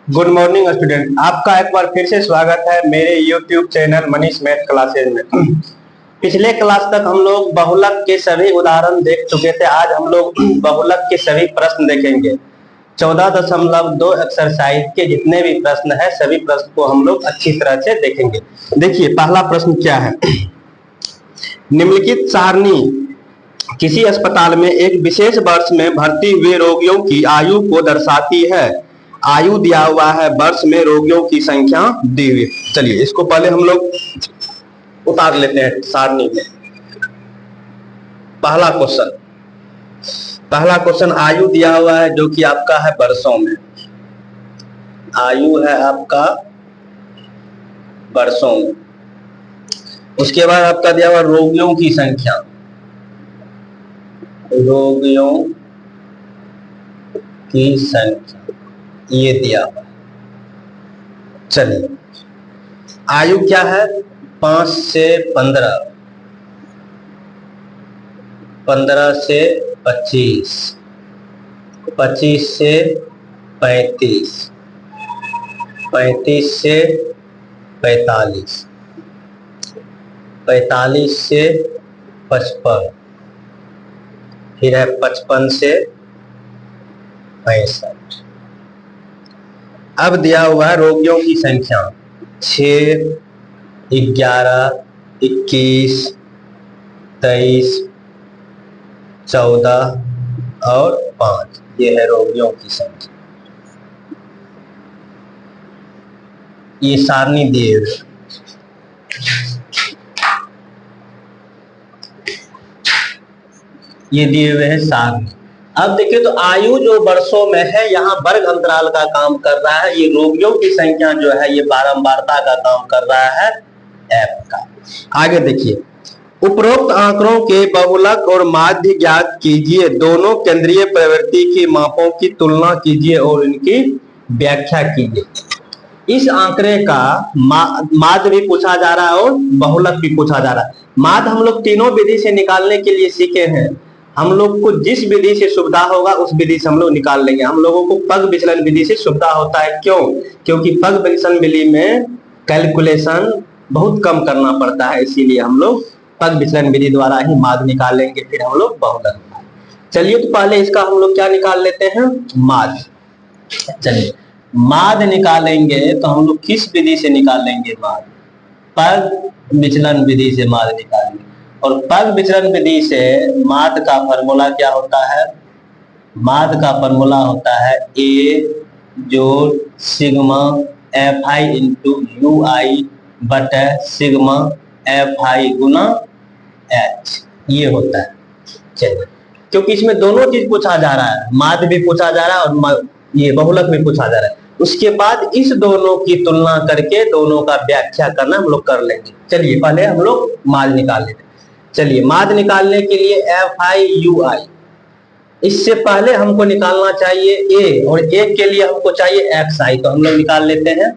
Good morning student, आपका एक बार फिर से स्वागत है मेरे YouTube channel Manish math classes में। पिछले क्लास तक हम लोग बहुलक के सभी उदाहरण देख चुके थे। आज हम लोग बहुलक के सभी प्रश्न देखेंगे। 14.2 एक्सरसाइज के जितने भी प्रश्न है सभी प्रश्न को हम लोग अच्छी तरह से देखेंगे। देखिए पहला प्रश्न क्या है। निम्नलिखित सारणी किसी अस्पताल में एक विशेष वर्ष में भर्ती हुए रोगियों की आयु को दर्शाती है। आयु दिया हुआ है, वर्ष में रोगियों की संख्या दी हुई। चलिए इसको पहले हम लोग उतार लेते हैं सारणी में। पहला क्वेश्चन आयु दिया हुआ है जो कि आपका है वर्षों में। आयु है आपका वर्षों में। उसके बाद आपका दिया हुआ रोगियों की संख्या, रोगियों की संख्या ये दिया हुआ। चलिए आयु क्या है, 5 से 15, 15 से 25, 25 से 35, 35 से 45, 45 से 55, फिर है 55 से 65। अब दिया हुआ है रोगियों की संख्या 6, 11, 21, 23, 14 और 5। ये है रोगियों की संख्या। ये सारणी दिए हुए, ये दिए हुए हैं सारणी। अब देखिए तो आयु जो वर्षों में है यहाँ वर्ग अंतराल का काम कर रहा है। ये रोगियों की संख्या जो है ये बारंबारता का काम कर रहा है, एफ का। आगे देखिए, उपरोक्त आंकड़ों के बहुलक और माध्य ज्ञात कीजिए। दोनों केंद्रीय प्रवृत्ति के मापों की तुलना कीजिए और इनकी व्याख्या कीजिए। इस आंकड़े का माध्य भी पूछा जा रहा है और बहुलक भी पूछा जा रहा है। माध्य हम लोग तीनों विधि से निकालने के लिए सीखे हैं। हम लोग को जिस विधि से सुविधा होगा उस विधि से हम लोग निकाल लेंगे। हम लोगों को पग विचलन विधि से सुविधा होता है। क्यों? क्योंकि पग विचलन विधि में कैलकुलेशन बहुत कम करना पड़ता है, इसीलिए हम लोग पग विचलन विधि द्वारा ही माध्य निकालेंगे, फिर हम लोग बहुलक। चलिए तो पहले इसका हम लोग क्या निकाल लेते हैं, माध्य। चलिए माध्य निकालेंगे तो हम लोग किस विधि से निकालेंगे माध्य? पग विचलन विधि से माध्य निकालेंगे। और पग विचलन विधि से माध्य का फॉर्मूला क्या होता है? माध्य का फॉर्मूला होता है ए जोड़ sigma f i into u i बटे सिग्मा एफ आई गुना एच, ये होता है। चलिए, क्योंकि इसमें दोनों चीज पूछा जा रहा है, माध्य भी पूछा जा रहा है और ये बहुलक भी पूछा जा रहा है। उसके बाद इस दोनों की तुलना करके दोनों का व्याख्या करना हम लोग कर लेंगे। चलिए पहले हम लोग माध्य निकाल लेते हैं। चलिए माध्य निकालने के लिए एफ आई यू आई, इससे पहले हमको निकालना चाहिए ए, और ए के लिए हमको चाहिए एक्स आई। तो हम लोग निकाल लेते हैं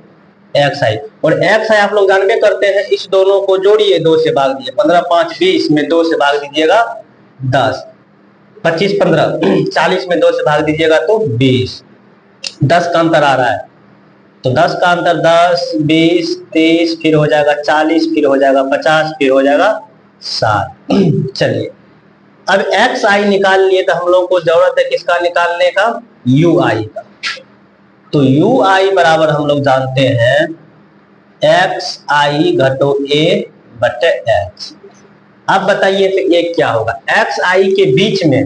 एक्स आई। और एक्स आई आप लोग जानबे करते हैं, इस दोनों को जोड़िए, 2 से भाग दीजिए। 15 5 20 में 2 से भाग दीजिएगा 10, 25 15 40 में 2 से भाग दीजिएगा तो 20। 10 का अंतर आ रहा है तो 10 का अंतर 10, 20, 30, फिर हो जाएगा 40, फिर हो जाएगा 50, फिर हो जाएगा 7। चलिए अब एक्स आई निकाल लिए तो हम लोग को जरूरत है किसका निकालने का, यू आई का। तो यू आई बराबर हम लोग जानते हैं एक्स आई घटो ए बटे एक्स। अब बताइए तो ये क्या होगा, एक्स आई के बीच में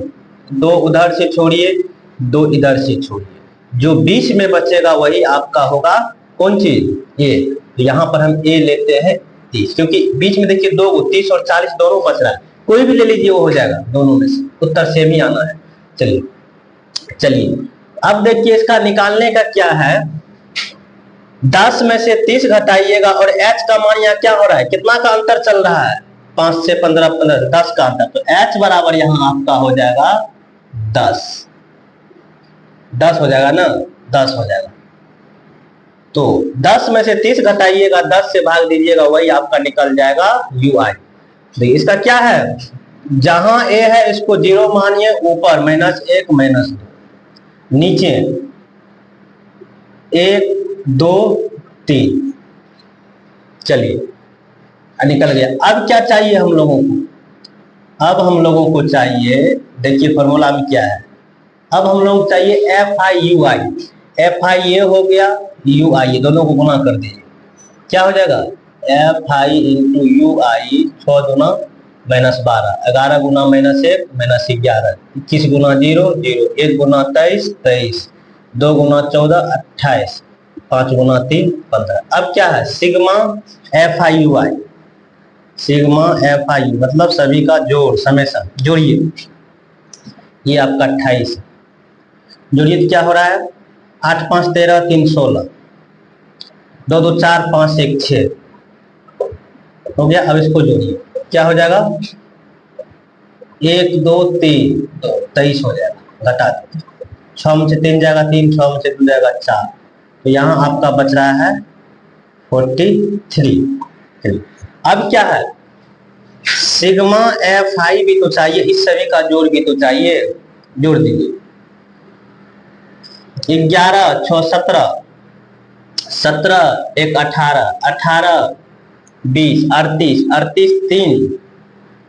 2 उधर से छोड़िए, 2 इधर से छोड़िए, जो बीच में बचेगा वही आपका होगा कौन चीज, ए। तो यहाँ पर हम ए लेते हैं 30, क्योंकि बीच में देखिए 2 30 और 40 दोनों बच रहा है, कोई भी ले लीजिए वो हो जाएगा, दोनों में से उत्तर सेम ही आना है। चलिए अब देखिए इसका निकालने का क्या है, 10 में से 30 घटाइएगा और h का मान यहाँ क्या हो रहा है, कितना का अंतर चल रहा है, 5 से 15 15 10 का अंतर। तो h बराबर यहाँ आपका हो जाएगा 10 हो जाएगा ना, 10 हो जाएगा। तो 10 में से 30 घटाइएगा, 10 से भाग दीजिएगा, वही आपका निकल जाएगा यू आई। देखिए इसका क्या है, जहां ए है इसको 0 मानिए, ऊपर -1 -2, नीचे 1 2 3। चलिए निकल गया। अब क्या चाहिए हम लोगों को? अब हम लोगों को चाहिए, देखिए फॉर्मूला में क्या है, अब हम लोगों को चाहिए FI/UI। FI ये हो गया, UI दोनों को गुना कर दीजिए, क्या हो जाएगा? FI इंटू UI, 6 दूना -12, 11 गुना -1 -11, 21 गुना 0 0, 1 गुना 23 23, 2 गुना 14 28, 5 गुना 3 15। अब क्या है? सिग्मा FI/UI, सिग्मा FI मतलब सभी का जोड़, समेशन जोड़िए, ये आपका 28 है। जोड़िए तो क्या हो रहा है? 8 5 13 3 16, 2 2 4 5 1 6 हो गया। अब इसको जोड़िए, क्या हो जाएगा? 1 2 3 2, 23 हो जाएगा। घटा दो, 6 में से 3 जाएगा 3, 6 में से 2 जाएगा 4, तो यहाँ आपका बच रहा है 43। अब क्या है? सिग्मा FI भी तो चाहिए, इस सभी का जोड़ भी तो चाहिए, जोड़ दीजिए। 11 6 17, 17 1 18, 18 20 38, 38 3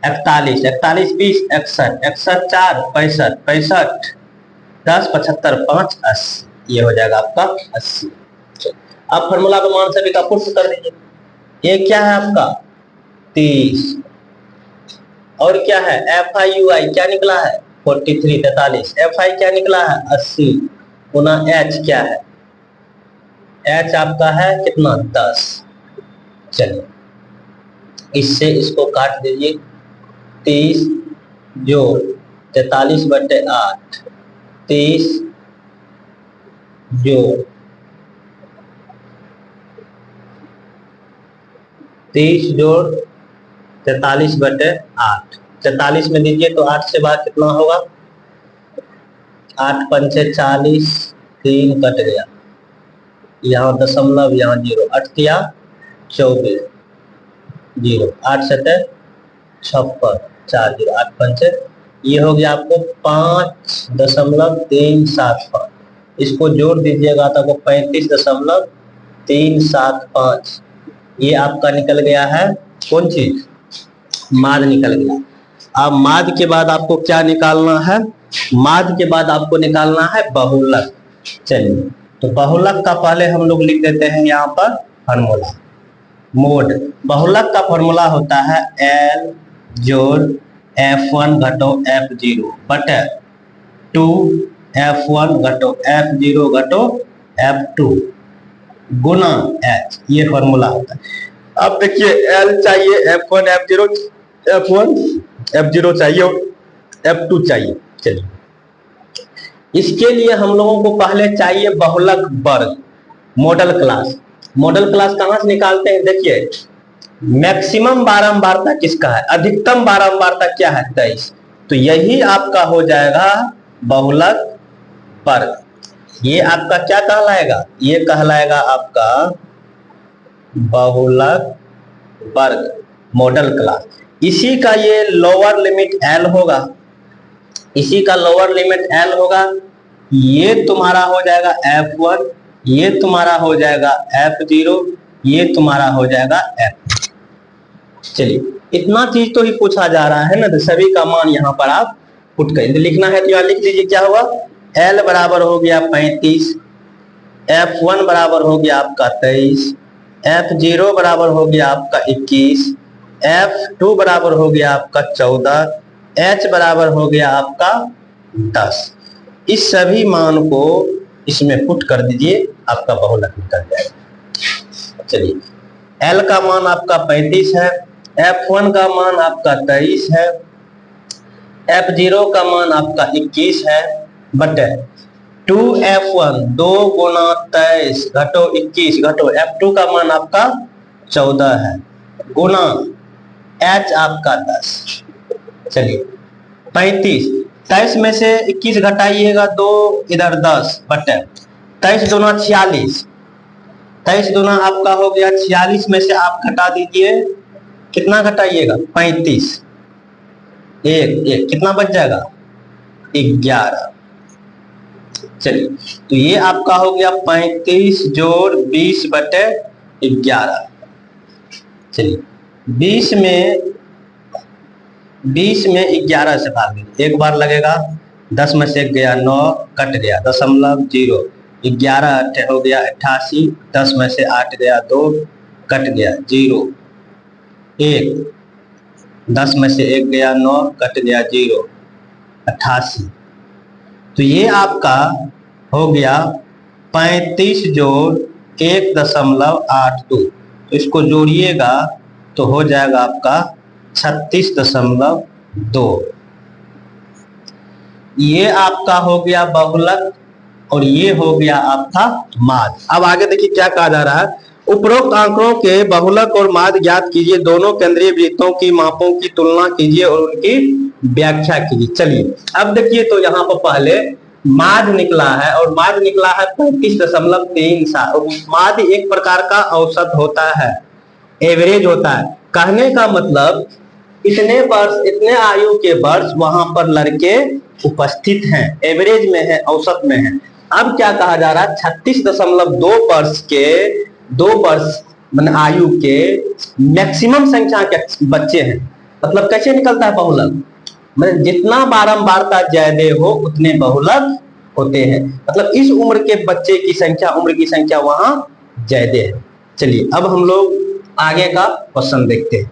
41, 41 20 61, 61 4 65, 65 10 75 5 80, ये हो जाएगा आपका 80। अब फॉर्मूला का मान सभी का पुट कर दीजिए। ये क्या है आपका? 30, और क्या है? FI/UI क्या निकला है? 43 43, FI क्या निकला है? 80, गुना H क्या है? H आपका है कितना? 10। चलिए इससे इसको काट दीजिए, 30 जोड़ 43/8, 30 जोड़ 30 जोड़ 43/8, 43 में दीजिए तो 8 से बाहर कितना होगा? 8 पंचे 40, 3 कट गया, यहाँ दशमलव, यहाँ 0, 8 किया 24, 0, 8 सटे 56, 4 0, 8 पंचे, ये हो गया आपको 5.375। इसको जोड़ दीजिएगा तो आपको 35.375, ये आपका निकल गया है कौन चीज? माद निकल गया। अब माद के बाद आपको क्या निकालना है? माद के बाद आपको निकालना है बहुलक। चलिए तो बहुलक का पहले हम लोग लिख देते हैं यहाँ पर फॉर्मूला। मोड बहुलक का फॉर्मूला होता है L जोड़ F1 घटो F0 बटे 2 F1 घटो F0 घटो F2 गुना H, ये फॉर्मूला होता है। अब देखिए L चाहिए, F1 F0, F1 F0 चाहिए और F2 चाहिए। चलिए इसके लिए हम लोगों को पहले चाहिए बहुलक वर्ग, मॉडल क्लास। मॉडल क्लास कहां से निकालते हैं? देखिए मैक्सिमम बारंबारता किसका है? अधिकतम बारंबारता क्या है? 23, तो यही आपका हो जाएगा बहुलक वर्ग। ये आपका क्या कहलाएगा? ये कहलाएगा आपका बहुलक वर्ग, मॉडल क्लास। इसी का ये लोअर लिमिट L होगा, इसी का लोअर लिमिट L होगा। ये तुम्हारा हो जाएगा F1, ये तुम्हारा हो जाएगा F0, ये तुम्हारा हो जाएगा F। चलिए इतना चीज तो ही पूछा जा रहा है ना, तो सभी का मान यहाँ पर आप पुट कर लिखना है, तो यहाँ लिख लीजिए क्या हुआ? L बराबर हो गया 35, F1 बराबर हो गया आपका 23, F0 बराबर हो गया आपका 21, F2 बराबर हो गया आपका 14, H बराबर हो गया आपका 10। इस सभी मान को इसमें पुट कर दीजिए, आपका बहुलक निकल जाएगा। चलिए L का मान आपका 35 है, F1 का मान आपका 23 है, F0 का मान आपका 21 है बटे 2F1 2 गुना 23 घटो 21 घटो F2 का मान आपका 14 है गुना H आपका 10। चलिए 35, 23 में से 21 घटाइएगा 2 इधर 10 बटे 23 दूना 46, 23 दूना आपका हो गया 46 में से आप घटा दीजिए, कितना घटाइएगा? 35, एक एक कितना बच जाएगा 11। चलिए तो ये आपका हो गया 35 जोड़ 20 बटे 11। चलिए 20 में 11 से भाग दीजिए, एक बार लगेगा, 10 में से 1 गया 9, कट गया 0.0, 11 हो गया 88, 10 में से 8 गया 2, कट गया 0, 1, 10 में से 1 गया 9, कट गया 0, 88। तो ये आपका हो गया 35 जोड़ 1.82, तो इसको जोड़िएगा तो हो जाएगा आपका 36.2। ये आपका हो गया बहुलक और ये हो गया आपका माध्य। अब आगे देखिए क्या कहा जा रहा है, उपरोक्त आंकड़ों के बहुलक और माध्य ज्ञात कीजिए, दोनों केंद्रीय वृत्तों की मापों की तुलना कीजिए और उनकी व्याख्या कीजिए। चलिए अब देखिए तो यहाँ पर पहले माध्य निकला है और माध्य निकला है 35.37। माध्य एक प्रकार का औसत होता है, एवरेज होता है। कहने का मतलब इतने वर्ष, इतने आयु के वर्ष वहां पर लड़के उपस्थित हैं, एवरेज में है, औसत में है। अब क्या कहा जा रहा है, 36.2 वर्ष के 2 वर्ष मतलब आयु के मैक्सिमम संख्या के बच्चे हैं। मतलब कैसे निकलता है बहुलक, मतलब जितना बारंबारता ज्यादा हो उतने बहुलक होते हैं, मतलब इस उम्र के बच्चे की संख्या, उम्र की संख्या वहां ज्यादा है। चलिए अब हम लोग आगे का क्वेश्चन देखते हैं।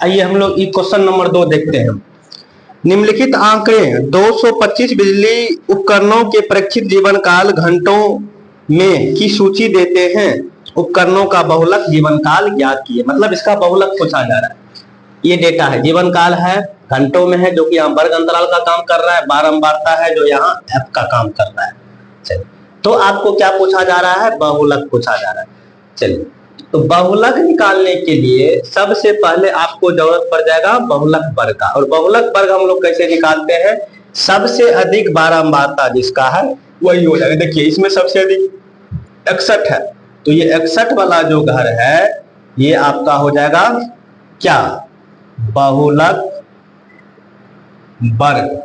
आइए हम लोग क्वेश्चन नंबर 2 देखते हैं। निम्नलिखित आंकड़े 225 बिजली उपकरणों के परीक्षित जीवन काल घंटों में की सूची देते हैं, उपकरणों का बहुलक जीवन काल ज्ञात कीजिए। मतलब इसका बहुलक पूछा जा रहा है, ये डेटा है, जीवन काल है घंटों में है जो कि यहाँ वर्ग अंतराल का काम कर रहा है, बारंबारता है जो यहाँ एफ का काम कर रहा है। चलिए तो आपको क्या पूछा जा रहा है, बहुलक पूछा जा रहा है। चलिए तो बहुलक निकालने के लिए सबसे पहले आपको जरूरत पड़ जाएगा बहुलक वर्ग का, और बहुलक वर्ग हम लोग कैसे निकालते हैं, सबसे अधिक बारंबारता जिसका है वही हो जाएगा। देखिए इसमें सबसे अधिक 61 है, तो ये 61 वाला जो घर है ये आपका हो जाएगा क्या, बहुलक वर्ग।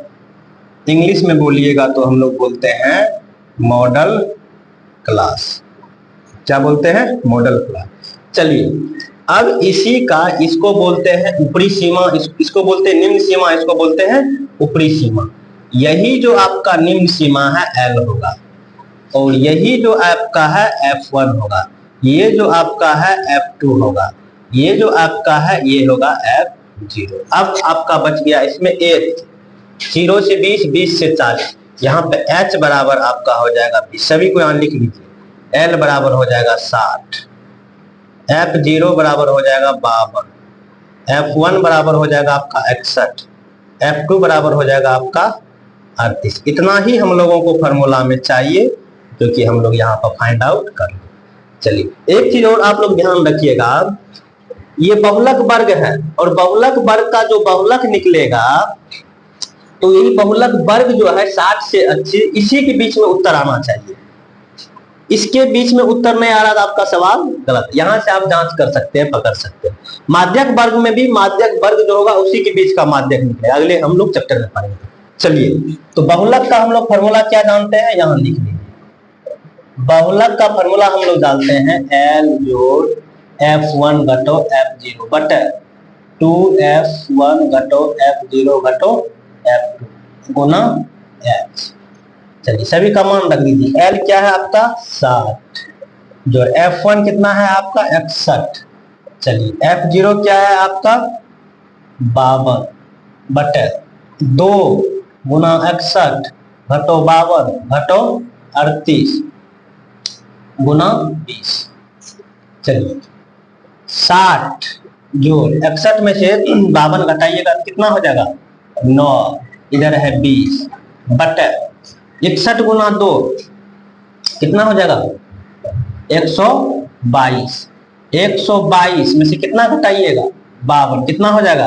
इंग्लिश में बोलिएगा तो हम लोग बोलते हैं मॉडल क्लास। क्या बोलते हैं, मॉडल क्लास। चलिए अब इसी का, इसको बोलते हैं ऊपरी सीमा, इसको बोलते हैं निम्न सीमा, इसको बोलते हैं ऊपरी सीमा। यही जो आपका निम्न सीमा है एल होगा, और यही जो आपका है F1 होगा, ये जो आपका है F2 होगा, ये जो आपका है ये होगा F0। अब आपका बच गया इसमें H, 0 से 20, 20 से 40, यहाँ पे H बराबर आपका हो जाएगा 20, सभी को यहाँ लिख लीजिए। L बराबर हो जाएगा 60, F0 बराबर हो जाएगा 52, F1 बराबर हो जाएगा आपका 61, F2 बराबर हो जाएगा आपका 38। इतना ही हम लोगों को फॉर्मूला में चाहिए जो कि हम लोग यहाँ पर फाइंड आउट कर। चलिए एक चीज और आप लोग ध्यान रखिएगा, ये बहुलक वर्ग है और बहुलक वर्ग का जो बहुलक निकलेगा तो यही बहुलक वर्ग जो है 60 से 80, इसी के बीच में उत्तर आना चाहिए। इसके बीच में उत्तर नहीं आ रहा तो आपका सवाल गलत। यहां से आप जांच कर सकते हैं, पकड़ सकते हैं। माध्यक वर्ग में भी माध्यक वर्ग जो होगा उसी के बीच का माध्यक निकले, अगले हम लोग चैप्टर में पढ़ेंगे। चलिए तो बहुलक का हम लोग फॉर्मूला क्या जानते हैं, यहाँ लिख लीजिए। बहुलक का फॉर्मूला हम लोग जानते हैं L जोड़ F1 घटो F0 बटे 2F1 घटो F0 घटो F2 गुना H। चलिए सभी का मान रख दीजिए। L क्या है आपका 60, जो F1 कितना है आपका 61, चलिए F0 क्या है आपका 52 बटे 2 गुना 61 घटो 52 घटो 38 गुना 20। चलिए 60 जोड़ 61 में से 52 घटाइएगा कितना हो जाएगा 9, इधर है 20 बटे 61 गुना 2 कितना हो जाएगा 122, 122 में से कितना घटाइएगा 52, कितना हो जाएगा,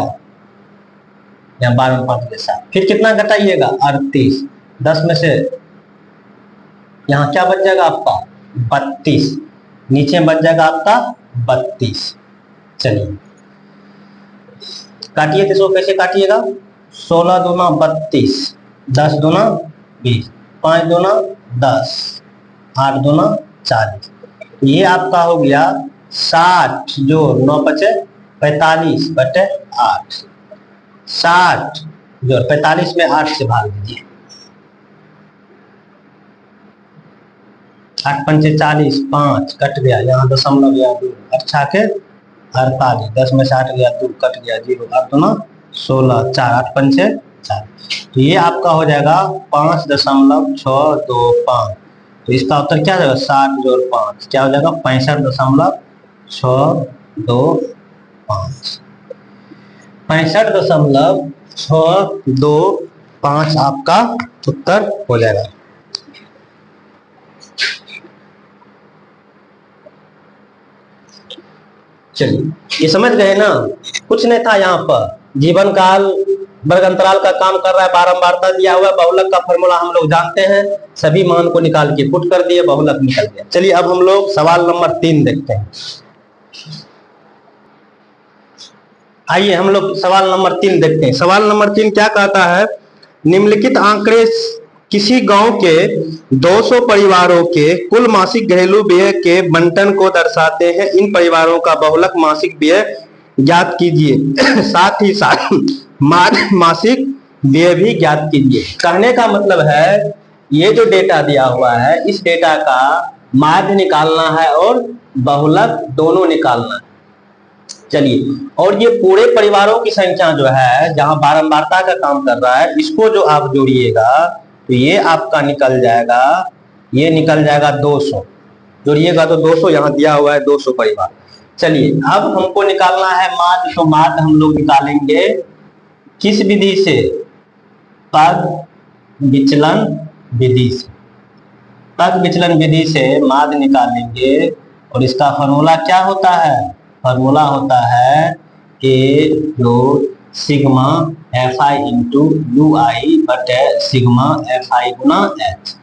यहाँ 12 में 5 के साथ, फिर कितना घटाइएगा 38, 10 में से यहाँ क्या बच जाएगा आपका 32, नीचे बच जाएगा आपका 32। चलिए काटिए तो इसको कैसे काटिएगा, 16 दूना 32, 10 दूना 20, 5 दूना 10, 8 दूना 40। ये आपका हो गया 60 जो 9 बचे 45 बटे 8, 60 जो 45 में 8 से भाग दीजिए, 8 पंचे 40, 5 कट गया, यहाँ दशमलव गया 2, 8 के 48, 10 में से 8 गया 2 कट गया 0, 8 दूना 16, 4 8 पंचे 4। तो ये आपका हो जाएगा 5.625। तो इसका उत्तर क्या हो जाएगा, 60 जोड़ 5 क्या हो जाएगा 65.625। 65.625 आपका उत्तर हो जाएगा। चलिए ये समझ गए ना, कुछ नहीं था यहाँ पर, जीवन काल वर्ग अंतराल का काम कर रहा है, बारंबारता दिया हुआ है, बहुलक का फॉर्मूला हम लोग जानते हैं, सभी मान को निकाल के पुट कर दिए, बहुलक निकल गया। चलिए अब हम लोग सवाल नंबर 3 देखते हैं। आइए हम लोग सवाल नंबर 3 देखते हैं। सवाल नंबर 3 क्या कहता है, निम्नलिखित आंकड़े किसी गांव के 200 परिवारों के कुल मासिक घरेलू व्यय के बंटन को दर्शाते हैं। इन परिवारों का बहुलक मासिक व्यय ज्ञात कीजिए, साथ ही साथ मासिक व्यय भी ज्ञात कीजिए। कहने का मतलब है ये जो डेटा दिया हुआ है, इस डेटा का माध्य निकालना है और बहुलक दोनों निकालना है। चलिए, और ये पूरे परिवारों की संख्या जो है, जहां बारंबारता का काम कर रहा है, इसको जो आप जोड़िएगा तो ये आपका निकल जाएगा, ये निकल जाएगा 200, जोड़िएगा तो 200, यहाँ दिया हुआ है 200 परिवार। चलिए अब हमको निकालना है माध्य, तो माध्य हम लोग निकालेंगे किस विधि से, पद विचलन विधि से। पद विचलन विधि से माध्य निकालेंगे और इसका फॉर्मूला क्या होता है, फॉर्मूला होता है ए जो sigma f i into u i बटे सिग्मा एफ आई गुना एच।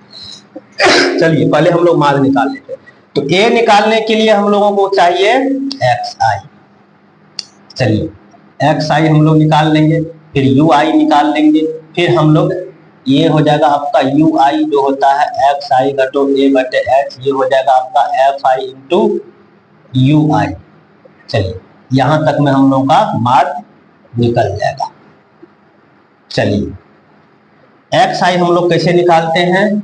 चलिए पहले हम लोग माध्य निकाल लेते हैं। तो ए निकालने के लिए हम लोगों को चाहिए एक्स आई। चलिए एक्स आई हम लोग निकाल लेंगे, फिर यू आई निकाल लेंगे, फिर हम लोग ये हो जाएगा आपका यू आई जो होता है एक्स आई घटो ए बटे एच, ये हो जाएगा आपका एफ आई इंटू यू आई। चलिए यहां तक में हम लोगों का माध्य निकल जाएगा। चलिए एक्स आई हम लोग कैसे निकालते हैं,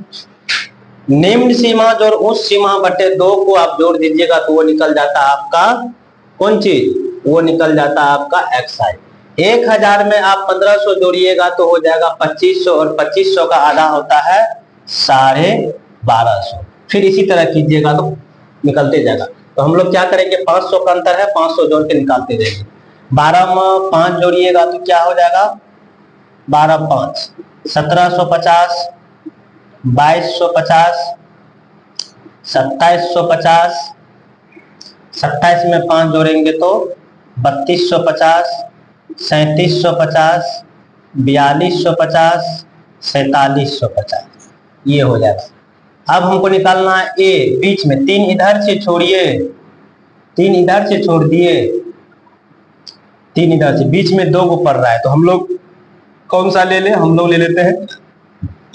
निम्न सीमा जोड़ उस सीमा बटे 2 को आप जोड़ दीजिएगा तो वो निकल जाता है आपका कौन चीज, वो निकल जाता है आपका एक्स आई। 1000 में आप 1500 जोड़िएगा तो हो जाएगा 2500, और 2500 का आधा होता है 1250। फिर इसी तरह कीजिएगा तो निकलते जाएगा। तो हम लोग क्या करेंगे, 500 का अंतर है, 500 जोड़ के निकालते जाएंगे। 12 में 5 जोड़िएगा तो क्या हो जाएगा, 12 5 1750, 2250, 2750, 27 में 5 जोड़ेंगे तो 3250, 3750, 4250, 4750, ये हो जाएगा। अब हमको निकालना है ए, बीच में 3 इधर से छोड़िए, 3 इधर से छोड़ दिए, 3 इधर से, बीच में 2 को पड़ रहा है, तो हम लोग कौन सा ले ले, हम लोग ले लेते हैं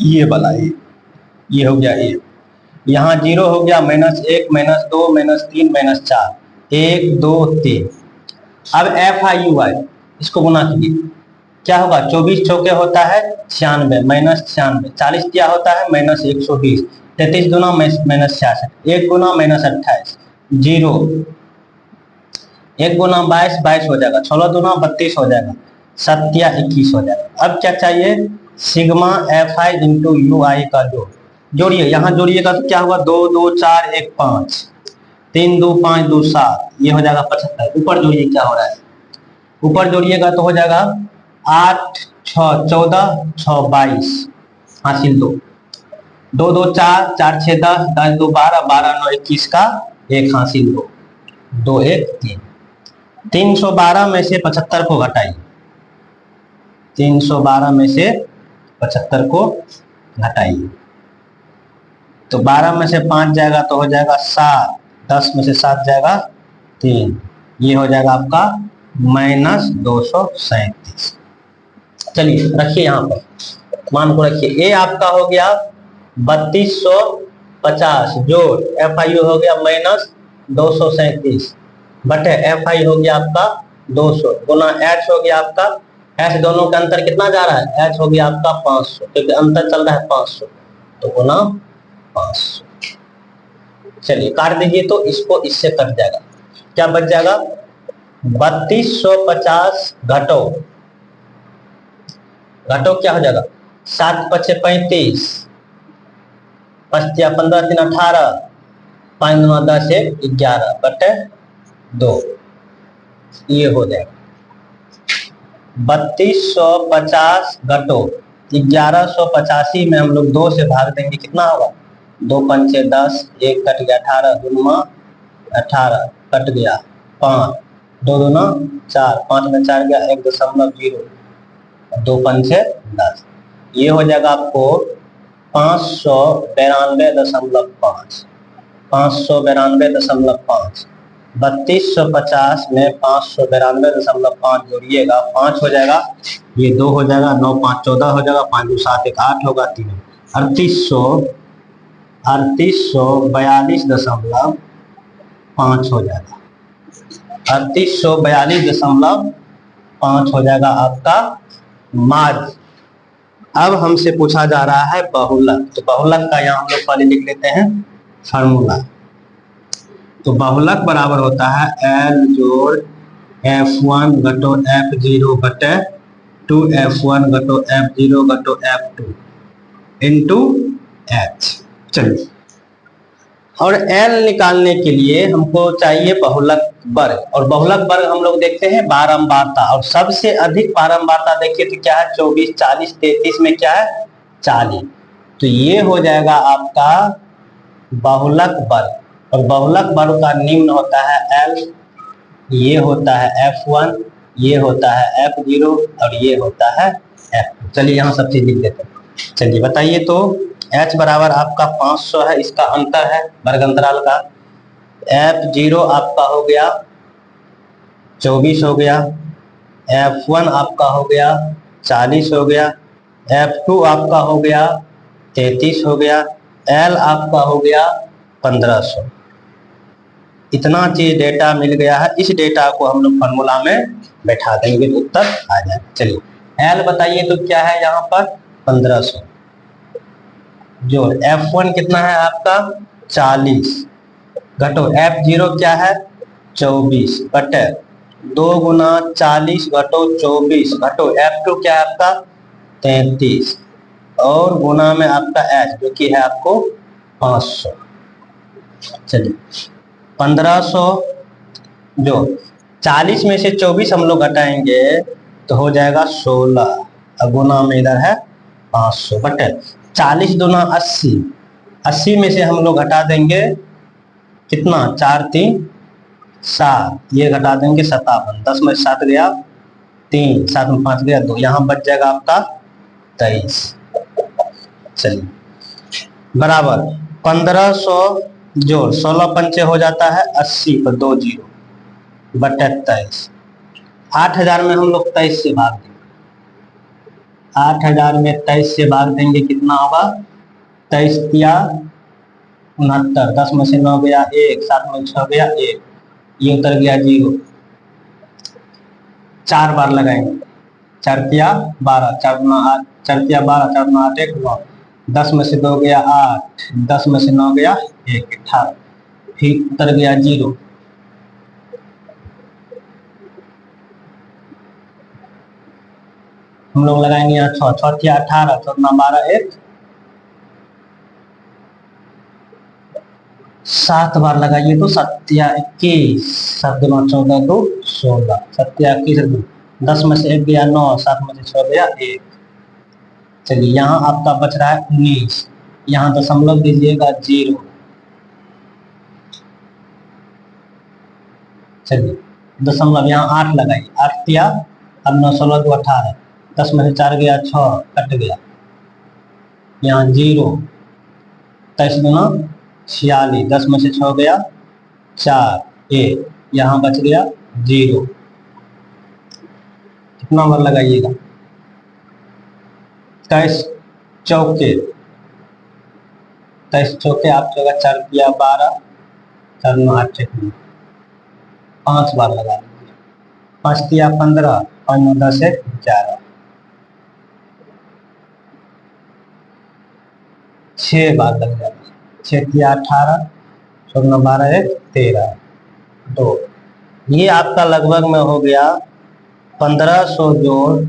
ये वाला, ये हो गया ए। यहाँ 0 हो गया, -1 -2 -3 -4, 1 2 3। अब एफ आई यू आई इसको गुना कीजिए, क्या होगा, 24 चौके होता है 96, -96, 40 क्या होता है -120, 33 गुना -66, 1 गुना -28, 0, 1 गुना 22 22 हो जाएगा, 16 गुना 32 हो जाएगा, 7 या 21 हो जाएगा। अब क्या चाहिए, sigma f i into u i का जोड़िए, यहाँ जोड़िएगा तो क्या होगा, 2 2 4 1 5, 3 2 5 2 7, ये हो जाएगा 75। ऊपर जोड़िए क्या हो रहा है, ऊपर जोड़िएगा तो हो जाएगा 8 6 14 6 22, हासिल 2 2 2 4 4 6 10 10 2 12 12 9 21 का 1 हासिल 2 2 1 3। 312 में से 75 को घटाइए, 312 में से 75 को घटाइए तो 12 में से 5 जाएगा तो हो जाएगा 7, 10 में से 7 जाएगा 3, ये हो जाएगा आपका -237। चलिए रखिए यहाँ पर, मान को रखिए। ए आपका हो गया 3250 जोड़ FIU हो गया -237 बटे FI हो गया आपका 200 गुना H हो गया आपका, H दोनों का अंतर कितना जा रहा है, H हो गया आपका 500 क्योंकि अंतर चल रहा है 500, तो गुना 500। चलिए काट दीजिए तो इसको इससे कट जाएगा, क्या बच जाएगा 3250 घटो क्या हो जाएगा 7 × 5 = 35, 5 × 15 = 18, 5 × 9 = 10, 11 बटे 2, ये हो जाएगा 3250 घटो 1185 में हम लोग 2 से भाग देंगे, कितना होगा 2 × 5 = 10, 1 कट गया 18 दूना 18 कट गया 5, 2 दूना 4, 5 में 4 गया 1.0, 2 × 5 = 10, ये हो जाएगा आपको 592.5, 592.5, 3250 में 592.5 जोड़िएगा 5 हो जाएगा, ये 2 हो जाएगा, 9 × 5 = 14 हो जाएगा, 5 × 7 = 8 होगा, 3 3842.5 हो जाएगा, 3842.5 हो जाएगा आपका माध्य। अब हमसे पूछा जा रहा है बहुलक, तो बहुलक का यहाँ हम लोग पहले लिख लेते हैं फार्मूला। तो बहुलक बराबर होता है L जोड़ F1 घटो F0 बटे 2F1 घटो F0 घटो F2 इंटू H। चलिए, और L निकालने के लिए हमको चाहिए बहुलक वर्ग, और बहुलक वर्ग हम लोग देखते हैं बारंबारता, और सबसे अधिक बारंबारता देखिए तो क्या है 24, 40, 33 में क्या है 40, तो ये हो जाएगा आपका बहुलक वर्ग, और बहुलक वर्ग का निम्न होता है L, ये होता है F1, ये होता है F0 और ये होता है F2। चलिए यहाँ सब चीज लिख देते हैं। चलिए बताइए, तो H बराबर आपका 500 है, इसका अंतर है वर्ग अंतराल का। F0 आपका हो गया 24 हो गया, F1 आपका हो गया 40 हो गया, F2 आपका हो गया 33 हो गया, L आपका हो गया 1500। इतना चीज डेटा मिल गया है, इस डेटा को हम लोग फॉर्मूला में बैठा देंगे तो उत्तर आ जाए। चलिए L बताइए तो क्या है यहाँ पर 1500 जोड़ F1 कितना है आपका 40 घटो F0 क्या है 24 बटे 2 गुना 40 घटो 24 घटो F2 क्या है आपका 33 और गुना में आपका H जो कि है आपको 500। चलिए 1500 जो 40 में से 24 हम लोग घटाएंगे तो हो जाएगा 16, और गुना में इधर है 500 बटे 40 दूना 80, 80 में से हम लोग घटा देंगे कितना 4 3 7, ये घटा देंगे 57, 10 में 7 गया 3, 7 में 5 गया 2, यहाँ बच जाएगा आपका 23। चलिए बराबर 1500 जोड़ 16 पंचे हो जाता है 80 पर 2 जीरो बटे 23, 8000 में हम लोग 23 से भाग देंगे, 8000 में 23 से भाग देंगे कितना होगा 23 या 69, 10 में से 9 गया 1, 7 में 6 गया 1, ये उतर गया 0, 4 बार लगाएंगे 4 या 12, 4 गुना 8, 4 या 12, 4 गुना 8 1 9, 10 में से 2 गया 8, 10 में से 9 गया 1 18, फिर उतर गया 0, हम लोग लगाएंगे यहाँ 6, 6 या 18, 6 गुना 12 1, 7 बार लगाइए तो 7 या 21, 7 गुना 14 2 16, 7 या 21, 10 में से 1 गया 9, 7 में से 6 गया 1। चलिए यहाँ आपका बच रहा है 19, यहाँ दशमलव दीजिएगा 0। चलिए दशमलव यहाँ 8 लगाइए, 8 या अब 9 16 2 18, 10 में से 4 गया 6 कट गया, यहाँ 0, 23 गुना 46, 10 में से 6 गया 4 1, यहाँ बच गया 0, कितना बार लगाइएगा? 23 चौके, 23 चौके आप जगह 4 किया 12, 4 9 8 5 बार लगा लीजिए। 5 किया 15, 5 9 10 11, 6 बार लग जाएगा। 6 किया 18, 4 9 12 13 2। ये आपका लगभग में हो गया 1500 जोड़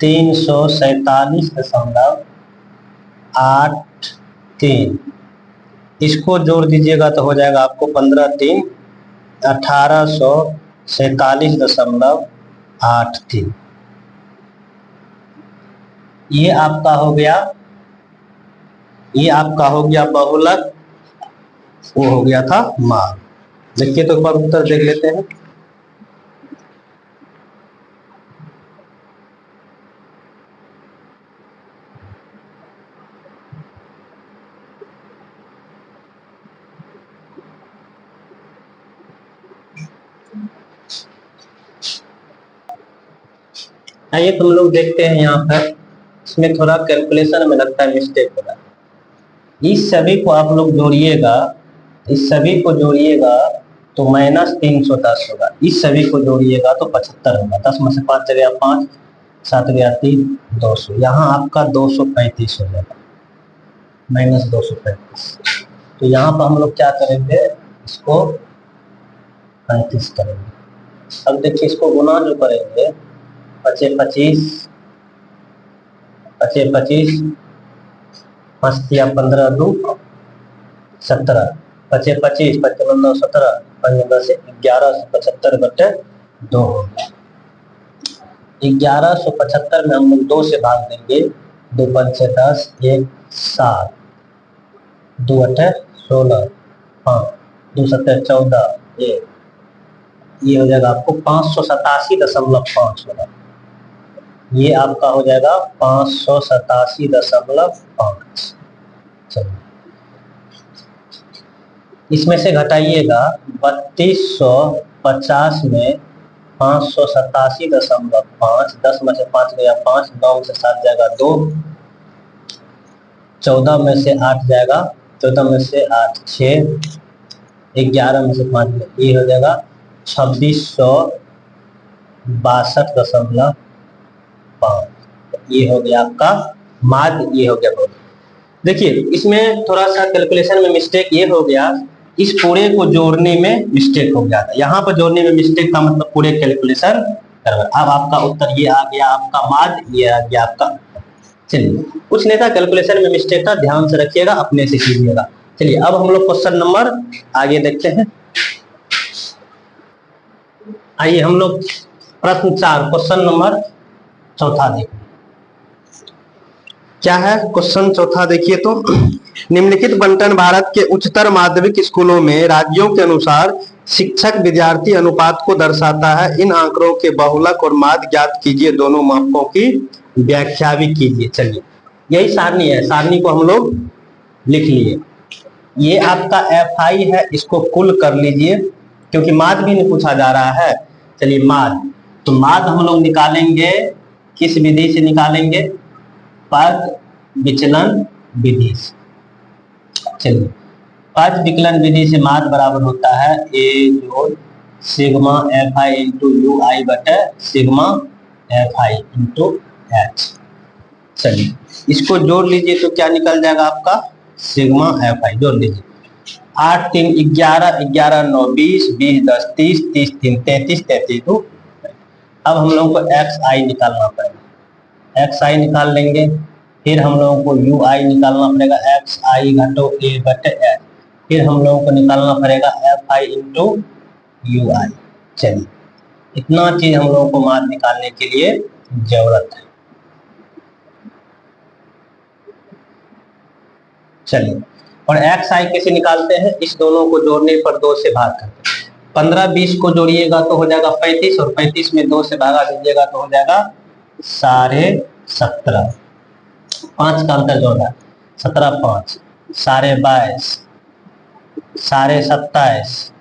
347.83। इसको जोड़ दीजिएगा तो हो जाएगा आपको 15 3 1847.83। ये आपका हो गया, ये आपका हो गया बहुलक, वो हो गया था माद। देखिए तो एक बार उत्तर देख लेते हैं। आइए तुम लोग देखते हैं यहाँ पर, इसमें थोड़ा कैलकुलेशन में लगता है मिस्टेक हो रहा है। इस सभी को आप लोग जोड़िएगा, इस सभी को जोड़िएगा तो -310 होगा, इस सभी को जोड़िएगा तो 75 होगा। 10 में से 5 गया 5, 7 गया 3, 200। यहाँ आपका 235 हो जाएगा, -235। तो यहाँ पर हम लोग क्या करेंगे, इसको 35 करेंगे। अब देखिए इसको गुना जो करेंगे, 25 25 25 5 दिया 15 2 17, 25 25 55 9 17, 5 से 1175/2 हो गया। 1175 में हम लोग 2 से भाग देंगे, 2 5 10 1 7, 2 8 16, 5 2 7 14 1, ये हो जाएगा आपको 587.5 होगा। ये आपका हो जाएगा 587.5। चलिए इसमें से घटाइएगा 3250 में 587.5, 10 में से 5 गया 5, 9 में से 7 जाएगा 2, 14 में से 8 जाएगा, 14 में से 8 6, 11 में से 5 ये हो जाएगा 2662.5। ये हो गया आपका माद, ये हो गया बहुत। देखिए इसमें थोड़ा सा कैलकुलेशन में मिस्टेक ये हो गया, इस पूरे को जोड़ने में मिस्टेक हो गया था। यहाँ पर जोड़ने में मिस्टेक का मतलब पूरे कैलकुलेशन करना। अब आपका उत्तर ये आ गया आपका माद, ये आ गया आपका। चलिए कुछ नहीं था, कैलकुलेशन में मिस्टेक था, ध्यान से रखिएगा, अपने से कीजिएगा। चलिए अब हम लोग क्वेश्चन नंबर आगे देखते हैं। आइए हम लोग प्रश्न 4 क्वेश्चन नंबर चौथा देखिए क्या है। क्वेश्चन चौथा देखिए तो, निम्नलिखित बंटन भारत के उच्चतर माध्यमिक स्कूलों में राज्यों के अनुसार शिक्षक विद्यार्थी अनुपात को दर्शाता है। इन आंकड़ों के बहुलक और माद ज्ञात कीजिए, दोनों मापों की व्याख्या भी कीजिए। चलिए यही सारणी है, सारणी को हम लोग लिख लिए। ये आपका FI है, इसको कुल कर लीजिए क्योंकि माद भी नहीं पूछा जा रहा है। चलिए माद, तो माद हम लोग निकालेंगे किस विधि से निकालेंगे, पद विचलन विधि से। चलिए पद विकलन विधि से माद बराबर होता है A जोड़ सिग्मा FI इंटू UI बटे सिग्मा FI इंटू H। चलिए इसको जोड़ लीजिए तो क्या निकल जाएगा आपका, सिग्मा FI जोड़ लीजिए। 8 3 11, 11 9 20, 20 10 30, 30 3 33, 33 2। अब हम लोगों को XI निकालना पड़ेगा, XI निकाल लेंगे। फिर हम लोगों को UI निकालना पड़ेगा, XI घटो A बटे H। फिर हम लोगों को निकालना पड़ेगा FI इंटू UI। चलिए इतना चीज हम लोगों को माद निकालने के लिए जरूरत है। चलिए और XI कैसे निकालते हैं, इस दोनों को जोड़ने पर 2 से भाग करते हैं। 15 20 को जोड़िएगा तो हो जाएगा 35, और 35 में 2 से भागा दीजिएगा तो हो जाएगा 17.5। 5 का अंतर जोड़ा, 17 5 22.5, 27.5,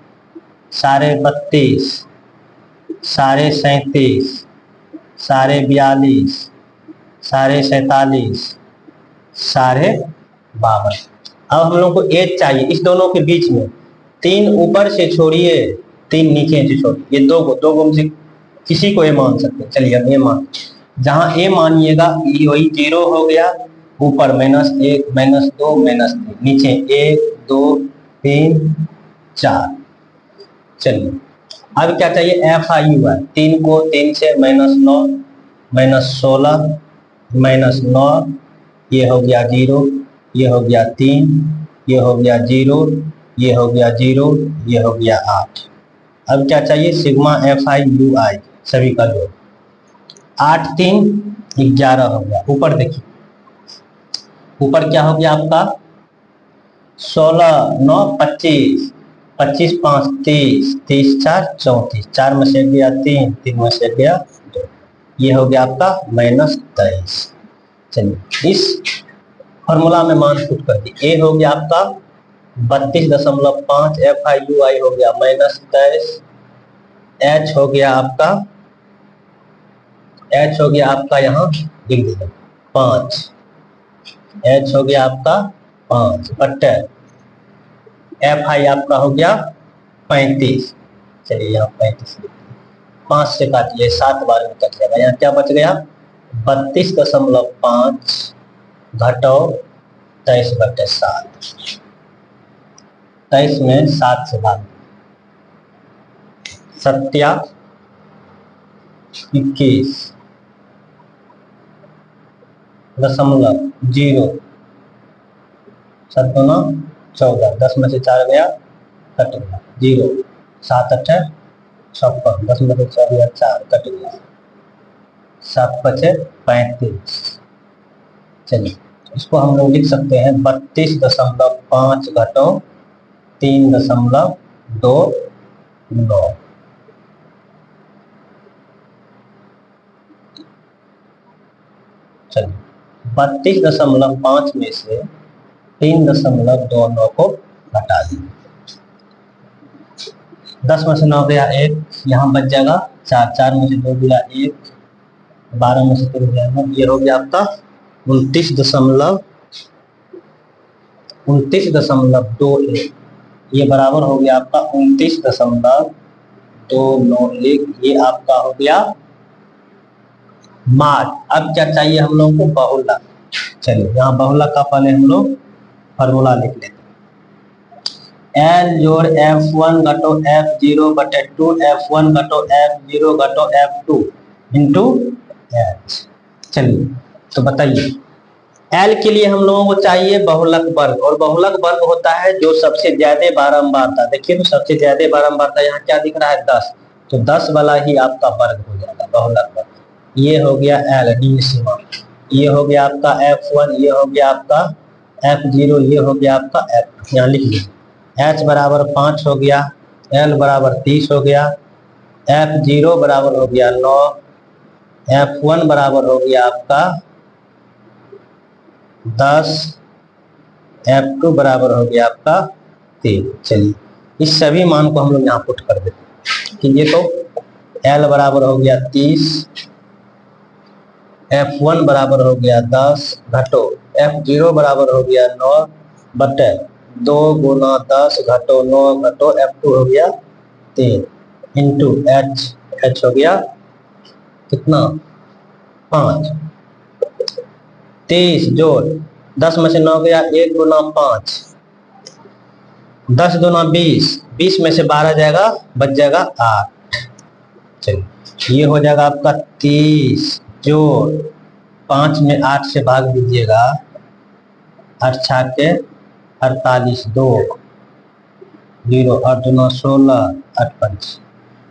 32.5, 37.5, साढ़े 42, साढ़े 47, साढ़े 52। अब हम लोग को एज चाहिए इस दोनों के बीच में। 3 ऊपर से छोड़िए, 3 नीचे से छोड़िए, ये दो को से किसी को ए मान सकते हैं। चलिए हम ए मान, जहां ए मानिएगा ये वही 0 हो गया, ऊपर -1 -2 -3, नीचे 1 2 3 4। चलिए अब क्या चाहिए, एफ आई यू है। 3 को 3 से -9 -16 -9, ये हो गया 0, ये हो गया 3, ये हो गया 0, ये हो गया 0, ये हो गया 8। अब क्या चाहिए, सिग्मा एफ आई यू आई सभी का जोड़। 8 3 11 हो गया। ऊपर देखिए, ऊपर क्या हो गया आपका 16 9 25, 25 5 30, 30 4 34, 4 में से गया 3, 3 में से गया 2, ये हो गया आपका -23। चलिए इस फॉर्मूला में मान पुट कर दिए। ए हो गया आपका 32.5, एफ आई यू आई हो गया -23, एच हो गया आपका, एच हो गया आपका यहाँ लिख दीजिए 5, एच हो गया आपका 5 बट्टे एफ आई आपका हो गया 35। चलिए यहाँ 35 5 से काटिए, 7 बार में कट जाएगा। यहाँ क्या बच गया 32.5 घटो 23/7, 23 में 7 से भाग, 7 21 दशमलव 0, 7 दूना 14, 10 में से 4 गया कट गया 0, 7 8 56, 10 में से 4 गया 4 कट गया, 7 बचे 35। चलिए इसको हम लोग लिख सकते हैं 32.5 घटो 3.29। चलिए 32.5 में से 3.29 को घटा दीजिए। 10 में से 9 गया 1, यहाँ बच जाएगा 4, 4 में से 2 गया 1, 12 में से 3 गया 9, ये हो गया आपका 29.21, ये बराबर हो गया आपका 29.291। ये आपका हो गया माद। अब क्या चाहिए हम लोगों को, बहुलक। चलिए यहाँ बहुलक का पहले हम लोग फॉर्मूला लिख लेते हैं। एल जोड़ F1 घटो F0 बटे 2, F1 घटो F0 घटो F2 इंटू एच। चलिए तो बताइए, एल के लिए हम लोगों को चाहिए बहुलक वर्ग, और बहुलक वर्ग होता है जो सबसे ज्यादा बारंबारता। देखिए तो सबसे ज्यादा बारंबारता यहाँ क्या दिख रहा है 10, तो 10 वाला ही आपका वर्ग हो जाएगा बहुलक वर्ग। ये हो गया एल डी सीमा, ये हो गया आपका F1, ये हो गया आपका F0, ये हो गया आपका F2। यहाँ लिख लीजिए H बराबर 5 हो गया, L बराबर 30 हो गया, F0 बराबर हो गया 9, F1 बराबर हो गया आपका 10, F2 बराबर हो गया आपका 3। चलिए इस सभी मान को हम लोग यहाँ पुट कर देते हैं कि ये तो L बराबर हो गया 30, F1 बराबर हो गया 10 घटो F0 बराबर हो गया 9 बटे 2 गुना 10 घटो 9 घटो F2 हो गया 3 इंटू H हो गया कितना 5। 30 जोड़ 10 में से 9 गया 1 गुना 5, 10 दूना 20, 20 में से 12 जाएगा बच जाएगा 8। चलिए ये हो जाएगा आपका 30 जोड़ 5 में 8 से भाग दीजिएगा, 8 छाके 48, 2 0, 8 दूना 16, 8 5,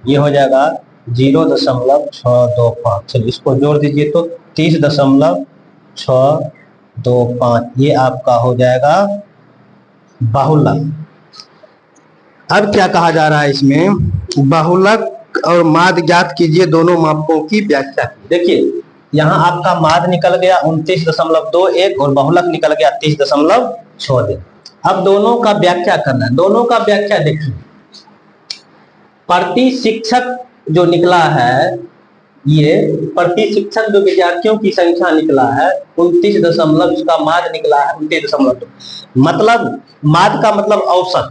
ये हो जाएगा 0.625। चलिए इसको जोड़ दीजिए तो 30.625, ये आपका हो जाएगा बहुलक। अब क्या कहा जा रहा है इसमें, बहुलक और माद ज्ञात कीजिए, दोनों मापों की व्याख्या। देखिए यहाँ आपका माद निकल गया 29.21 और बहुलक निकल गया 30.62। अब दोनों का व्याख्या करना है। दोनों का व्याख्या देखिए, प्रति शिक्षक जो निकला है ये प्रति शिक्षक जो विद्यार्थियों की संख्या निकला है 29 इसका माध्य निकला है 29 मतलब माध्य का मतलब औसत,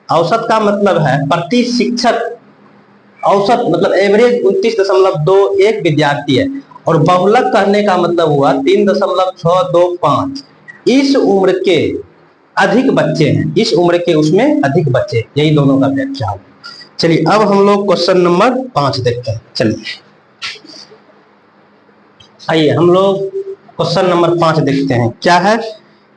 औसत का मतलब है प्रति शिक्षक, औसत मतलब एवरेज 29.21 विद्यार्थी है। और बहुलक करने का मतलब हुआ 3.625। इस उम्र के अधिक बच्चे हैं, इस उम्र के उसमें अधिक बच्चे, यही दोनों का व्याख्या है। चलिए अब हम लोग क्वेश्चन नंबर 5 देखते हैं। चलिए आइए हम लोग क्वेश्चन नंबर 5 देखते हैं। क्या है?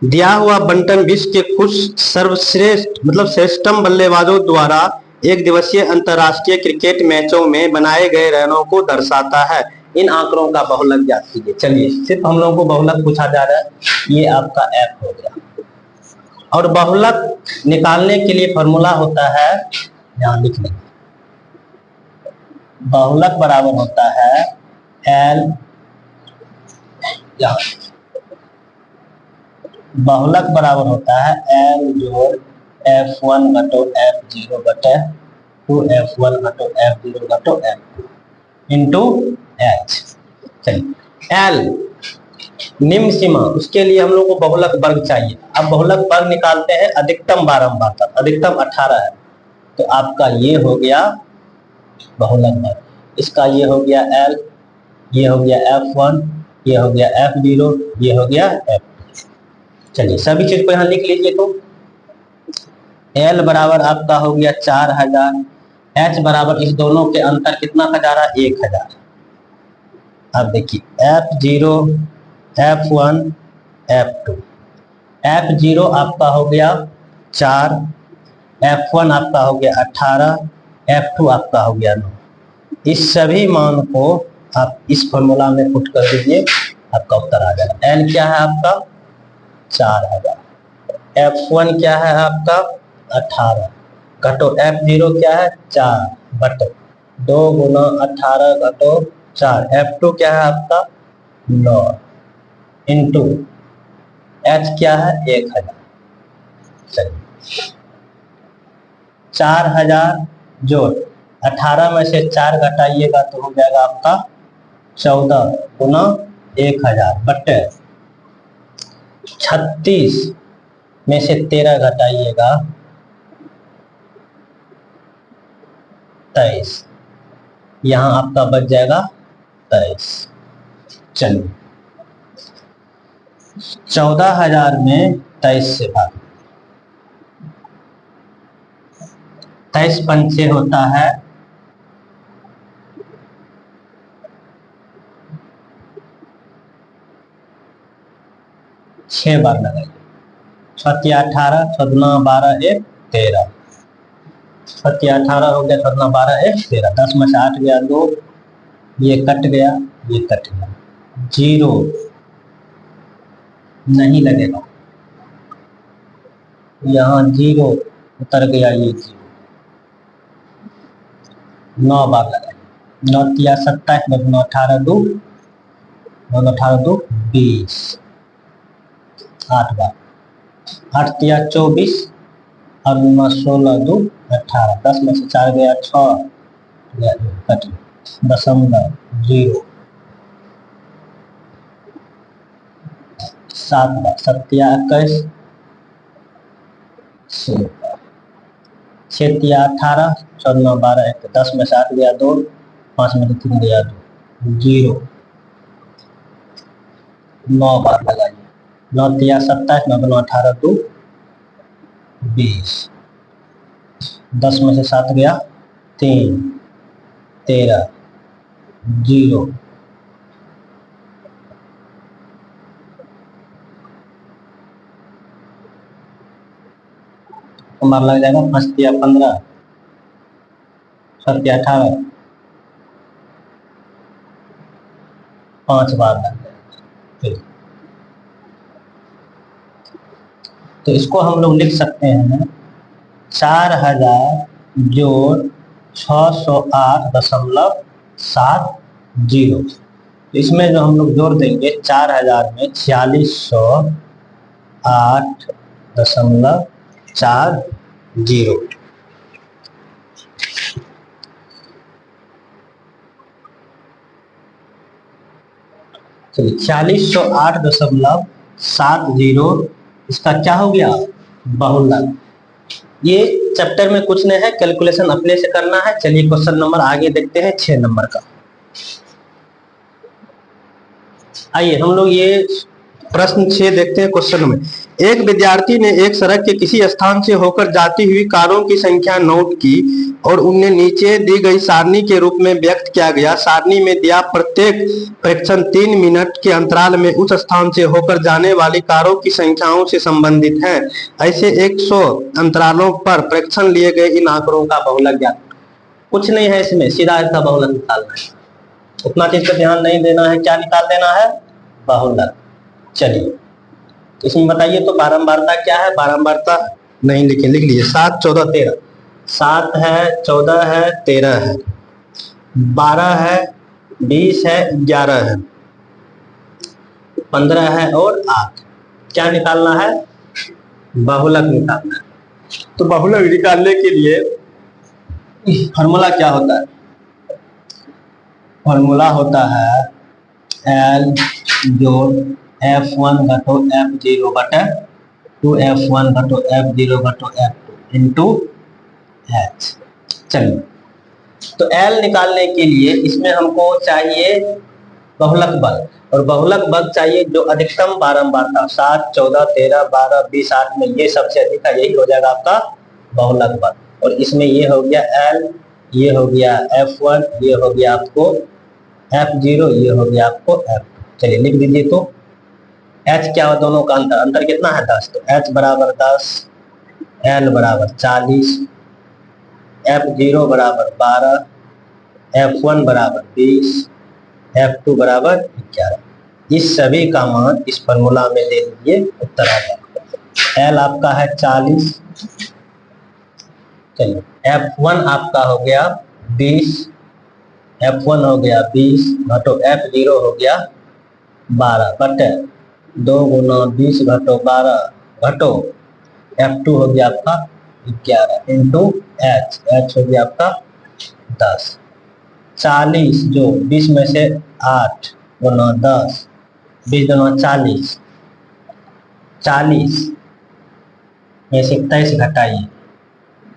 दिया हुआ बंटन विश्व के कुछ सर्वश्रेष्ठ मतलब श्रेष्ठतम बल्लेबाजों द्वारा एक दिवसीय अंतरराष्ट्रीय क्रिकेट मैचों में बनाए गए रनों को दर्शाता है। इन आंकड़ों का बहुलक ज्ञात कीजिए। चलिए सिर्फ हम लोगों को बहुलक पूछा जा रहा है, ये आपका एफ हो गया। और बहुलक निकालने के लिए फॉर्मूला होता है, यहां लिख लें, बहुलक बराबर होता है एल, बहुलक बराबर होता है एल जोड़ F1 घटो F0 बटे 2F1 घटो F0 घटो F2 इंटू एच। चलिए एल निम्न सीमा, उसके लिए हम लोग को बहुलक वर्ग चाहिए। अब बहुलक वर्ग निकालते हैं अधिकतम बारंबारता, अधिकतम 18 है, तो आपका ये हो गया बहुलक वर्ग, इसका ये हो गया एल, ये हो गया F1, ये हो गया F0, ये हो गया F2। चलिए सभी चीज को यहां लिख लीजिए। तो L बराबर आपका हो गया 4000, H बराबर इस दोनों के अंतर कितना का जा रहा है 1000। अब देखिए F0, F1, F2, F0 आपका हो गया 4, F1 आपका हो गया 18, F2 आपका हो गया 9। इस सभी मान को आप इस फॉर्मूला में पुट कर दीजिए, आपका उत्तर आ जाएगा। L क्या है आपका 4000, F1 क्या है आपका 18 घटो F0 क्या है 4 बटे 2 गुना 18 घटो 4, F2 क्या है आपका 9 इंटू H क्या है 1000। चलिए 4000 जोड़ 18 में से 4 घटाइएगा तो हो जाएगा आपका 14 गुना 1000 बटे 36 में से 13 घटाइएगा 23, यहां आपका बच जाएगा 23। चलिए 14,000 में 23 से भाग, 23 पंचे होता है 6 बार लगाइए, 6 18, 14 12 1 13, 6 18 हो गया, 14 12 1 13, 10 में से 8 गया 2, ये कट गया, ये कट गया, जीरो नहीं लगेगा, यहाँ जीरो उतर गया, ये जीरो 9 बार लगाए, 9 तिया 27, 9 18 2, 9 18 2 20, 8 बार, 8 तिया 24 और 9 16 2 18, 10 में से 4 गया 6 गया, कट गया, दशमलव जीरो 7 बार, 7 तिया 21, 6 तिया 18, 14 12 1, 10 में से 8 गया 2, 5 में से 3 गया 2, जीरो 9 बार लगाइए, 9 तिया 27, 9 9 18 2 20, 10 में से 7 गया 3, 13, जीरो बार लग जाएगा, 5 तिया 15, 7 तिया 18, 5 बार लग जाएगा। तो इसको हम लोग लिख सकते हैं 4000 जोड़ 608.70। तो इसमें जो हम लोग जोड़ देंगे 4000 में 4608.40, चलिए 4608.70 इसका क्या हो गया, बहुलक। ये चैप्टर में कुछ नहीं है, कैलकुलेशन अपने से करना है। चलिए क्वेश्चन नंबर आगे देखते हैं, 6 नंबर का। आइए हम लोग ये प्रश्न 6 देखते हैं। क्वेश्चन में एक विद्यार्थी ने एक सड़क के किसी स्थान से होकर जाती हुई कारों की संख्या नोट की और उन्हें नीचे दी गई सारणी के रूप में व्यक्त किया गया। सारणी में दिया प्रत्येक प्रेक्षण 3 मिनट के अंतराल में उस स्थान से होकर जाने वाली कारों की संख्याओं से संबंधित है। ऐसे 100 अंतरालों पर प्रेक्षण लिए गए इन आंकड़ों का बहुलक ज्ञात। कुछ नहीं है इसमें, सीधा इसका बहुलक निकालना है। उतना चीज पर ध्यान नहीं देना है, क्या निकाल देना है, बहुलक। चलिए इसमें बताइए तो बारंबारता क्या है, बारंबारता नहीं लिखे, लिख लीजिए 7, 14, 13। 7 है, 14 है, 13 है, 12 है, 20 है, 11 है, 15 है और 8। क्या निकालना है, बहुलक निकालना है। तो बहुलक निकालने के लिए फॉर्मूला क्या होता है, फॉर्मूला होता है L जोड़ F1 घटो F0 बटे 2 F1 घटो F0 घटो F2 इंटू H। चलिए तो L निकालने के लिए इसमें हमको चाहिए बहुलक बल, और बहुलक बल चाहिए जो अधिकतम बारंबारता 7, 14, 13, 12, 20, 8 में ये सबसे अधिक है, यही हो जाएगा आपका बहुलक बल। और इसमें ये हो गया L, ये हो गया F1, ये हो गया आपको F0, ये हो गया आपको F2। चलिए लिख दीजिए तो H क्या हो, दोनों का अंतर, अंतर कितना है 10, तो H बराबर 10, L बराबर 40, F0 बराबर 12, F1 बराबर 20, F2 बराबर 11। इस सभी का मान इस फॉर्मूला में दे दीजिए, उत्तर आ जाएगा। L आपका है 40, चलिए F1 आपका हो गया 20, F1 हो गया 20 घटो F0 हो गया 12 बटे 2 गुना 20 घटो 12 घटो F2 हो गया आपका 11 इंटू H, H हो गया आपका 10। 40 जो 20 में से 8 गुना 10, 20 गुना 40, 40 में से 23 घटाइए,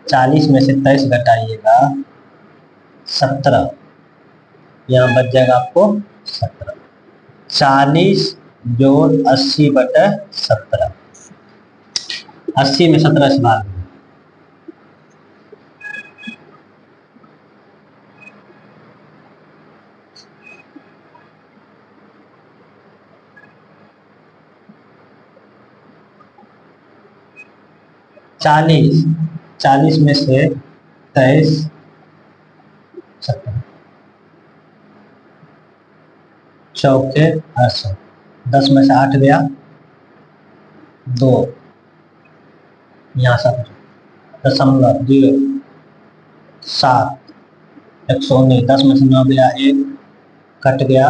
40 में से 23 घटाइएगा 17, यहाँ बच जाएगा आपको 17। 40 जोड़ 80 बटे 17, 80 में 17 से भाग, चालीस में से 23 17 चौके 800, 10 में से 8 गया 2, यहाँ 7.07, 119, 10 में से 9 गया 1, कट गया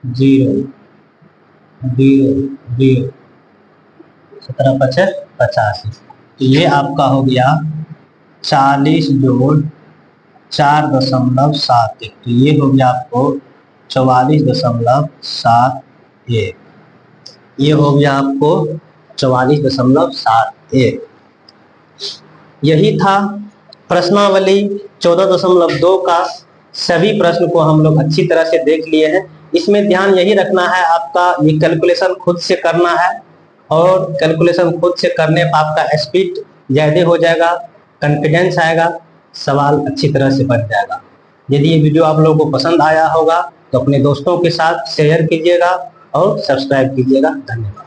0, 0, 0, 17 पचे 85। तो ये आपका हो गया 40 जोड़ 4.71, तो ये हो गया आपको 44.71। ये हो गया आपको 44.71। यही था प्रश्नावली 14.2 का। सभी प्रश्न को हम लोग अच्छी तरह से देख लिए हैं। इसमें ध्यान यही रखना है आपका, ये कैलकुलेशन खुद से करना है, और कैलकुलेशन खुद से करने पर आपका स्पीड ज्यादा हो जाएगा, कॉन्फिडेंस आएगा, सवाल अच्छी तरह से बन जाएगा। यदि ये वीडियो आप लोगों को पसंद आया होगा तो अपने दोस्तों के साथ शेयर कीजिएगा और सब्सक्राइब कीजिएगा। धन्यवाद।